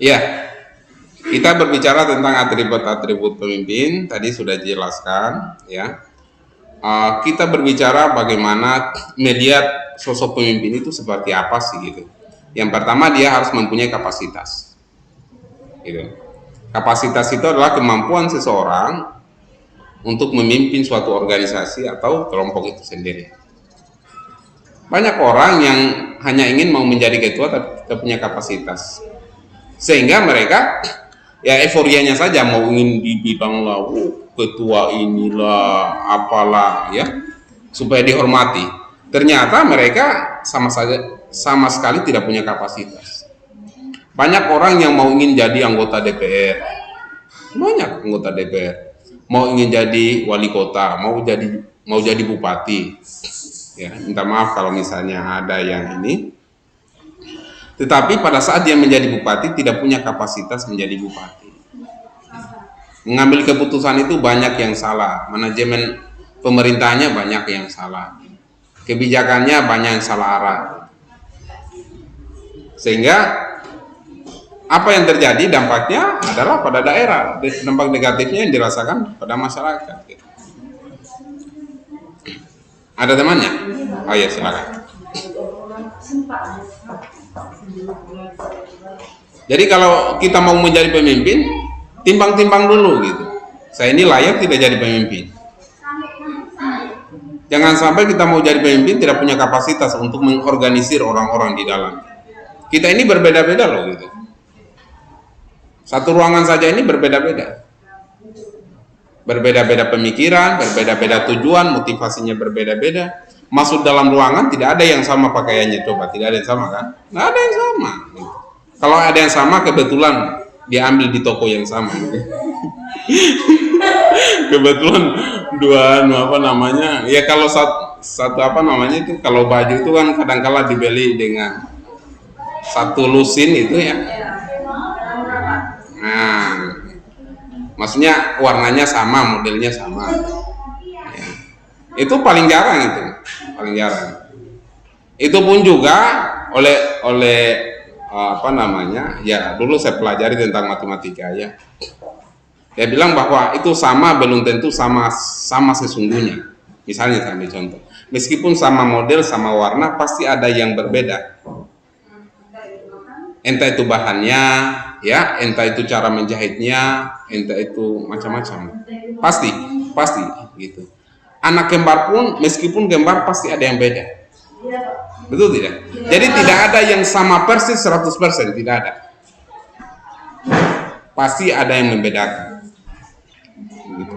Ya, kita berbicara tentang atribut-atribut pemimpin, tadi sudah dijelaskan, ya. Kita berbicara bagaimana melihat sosok pemimpin itu seperti apa sih gitu. Yang pertama dia harus mempunyai kapasitas. Gitu. Kapasitas itu adalah kemampuan seseorang untuk memimpin suatu organisasi atau kelompok itu sendiri. Banyak orang yang hanya ingin mau menjadi ketua tapi tidak punya kapasitas, sehingga mereka ya euforianya saja mau ingin dibilang lah, ketua inilah apalah ya, supaya dihormati. Ternyata mereka sama sekali tidak punya kapasitas. Banyak orang yang mau ingin jadi anggota DPR, banyak anggota DPR mau ingin jadi wali kota, mau jadi bupati. Ya, minta maaf kalau misalnya ada yang ini. Tetapi pada saat dia menjadi bupati tidak punya kapasitas menjadi bupati. Mengambil keputusan itu banyak yang salah, manajemen pemerintahnya banyak yang salah, kebijakannya banyak yang salah arah. Sehingga apa yang terjadi dampaknya adalah pada daerah, dampak negatifnya yang dirasakan pada masyarakat. Ada temannya? Oh ya, silakan. Jadi kalau kita mau menjadi pemimpin, timbang-timbang dulu gitu. Saya ini layak tidak jadi pemimpin. Jangan sampai kita mau jadi pemimpin tidak punya kapasitas untuk mengorganisir orang-orang di dalam. Kita ini berbeda-beda loh gitu. Satu ruangan saja ini berbeda-beda. Berbeda-beda pemikiran, berbeda-beda tujuan, motivasinya berbeda-beda. Masuk dalam ruangan tidak ada yang sama pakaiannya, coba, tidak ada yang sama kan? Nggak ada yang sama. Gitu. Kalau ada yang sama kebetulan dia ambil di toko yang sama. Gitu. Kebetulan dua apa namanya? Ya kalau satu apa namanya itu kalau baju itu kan kadang-kala dibeli dengan satu lusin itu ya. Nah, maksudnya warnanya sama, modelnya sama. Ya. Itu paling jarang itu, paling jarang. Itu pun juga oleh apa namanya? Ya dulu saya pelajari tentang matematika ya. Dia bilang bahwa itu sama belum tentu sama sesungguhnya. Misalnya saya ambil contoh, meskipun sama model, sama warna, pasti ada yang berbeda. Entah itu bahannya, ya, entah itu cara menjahitnya, entah itu macam-macam. Pasti gitu. Anak kembar pun meskipun kembar pasti ada yang beda. Betul tidak? Jadi tidak ada yang sama persis 100%, tidak ada. Pasti ada yang membedakan. Gitu.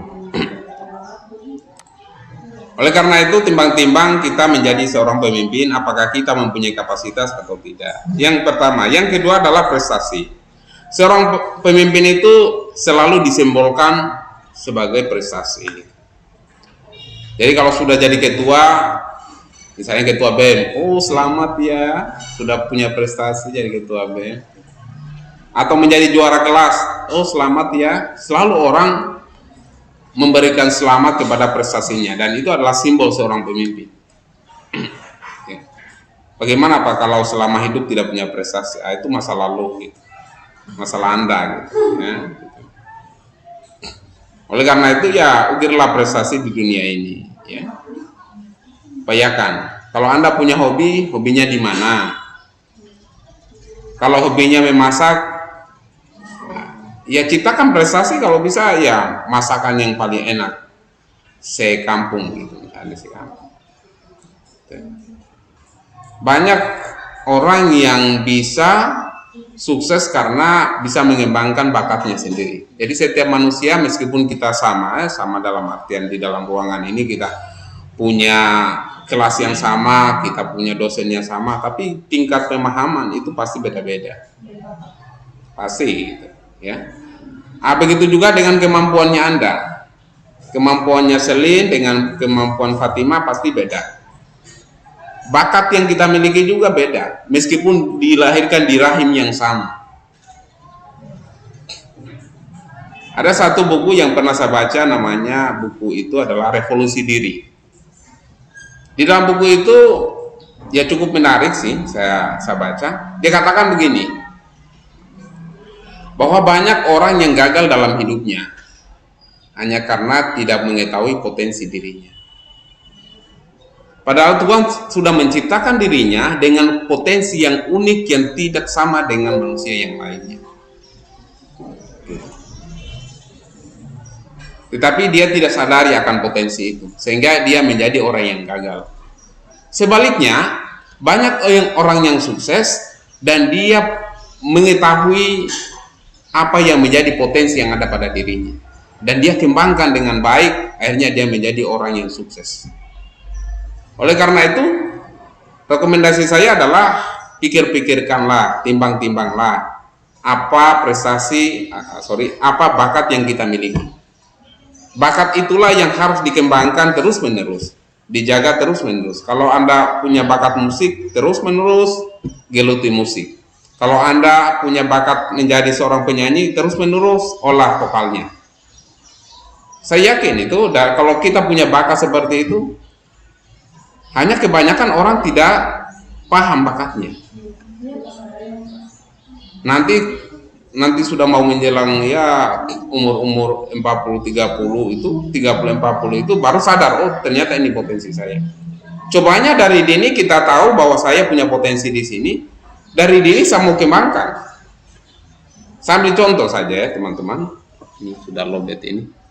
Oleh karena itu timbang-timbang kita menjadi seorang pemimpin, apakah kita mempunyai kapasitas atau tidak. Yang pertama, yang kedua adalah prestasi. Seorang pemimpin itu selalu disimbolkan sebagai prestasi. Jadi kalau sudah jadi ketua, misalnya ketua BEM, oh selamat ya, sudah punya prestasi jadi ketua BEM. Atau menjadi juara kelas, oh selamat ya, selalu orang memberikan selamat kepada prestasinya, dan itu adalah simbol seorang pemimpin. Bagaimana Pak kalau selama hidup tidak punya prestasi? Itu masa lalu gitu. Masalah Anda gitu, ya. Oleh karena itu ya ukirlah prestasi di dunia ini ya. Upayakan. Kalau Anda punya hobi, hobinya di mana? Kalau hobinya memasak, ya ciptakan prestasi kalau bisa ya masakan yang paling enak sekampung gitu, misalnya sekampung. Banyak orang yang bisa sukses karena bisa mengembangkan bakatnya sendiri. Jadi setiap manusia meskipun kita sama dalam artian di dalam ruangan ini kita punya kelas yang sama, kita punya dosen yang sama, tapi tingkat pemahaman itu pasti beda-beda. Pasti gitu. Ya. Begitu juga dengan kemampuannya Anda. Kemampuannya Selin dengan kemampuan Fatimah pasti beda. Bakat yang kita miliki juga beda, meskipun dilahirkan di rahim yang sama. Ada satu buku yang pernah saya baca, namanya buku itu adalah Revolusi Diri. Di dalam buku itu ya cukup menarik sih, saya baca. Dia katakan begini, bahwa banyak orang yang gagal dalam hidupnya hanya karena tidak mengetahui potensi dirinya. Padahal Tuhan sudah menciptakan dirinya dengan potensi yang unik yang tidak sama dengan manusia yang lainnya. Tetapi dia tidak sadari akan potensi itu, sehingga dia menjadi orang yang gagal. Sebaliknya, banyak orang yang sukses dan dia mengetahui apa yang menjadi potensi yang ada pada dirinya, dan dia kembangkan dengan baik, akhirnya dia menjadi orang yang sukses. Oleh karena itu, rekomendasi saya adalah pikir-pikirkanlah, timbang-timbanglah apa bakat yang kita miliki. Bakat itulah yang harus dikembangkan terus-menerus, dijaga terus-menerus. Kalau Anda punya bakat musik, terus-menerus geluti musik. Kalau Anda punya bakat menjadi seorang penyanyi, terus-menerus olah vokalnya. Saya yakin itu, dan kalau kita punya bakat seperti itu, hanya kebanyakan orang tidak paham bakatnya. Nanti sudah mau menjelang ya umur 40-30 itu, 30-40 itu baru sadar, oh ternyata ini potensi saya. Cobanya dari dini kita tahu bahwa saya punya potensi di sini, dari dini saya mau kembangkan. Saya ambil contoh saja ya teman-teman, ini sudah lobet ini.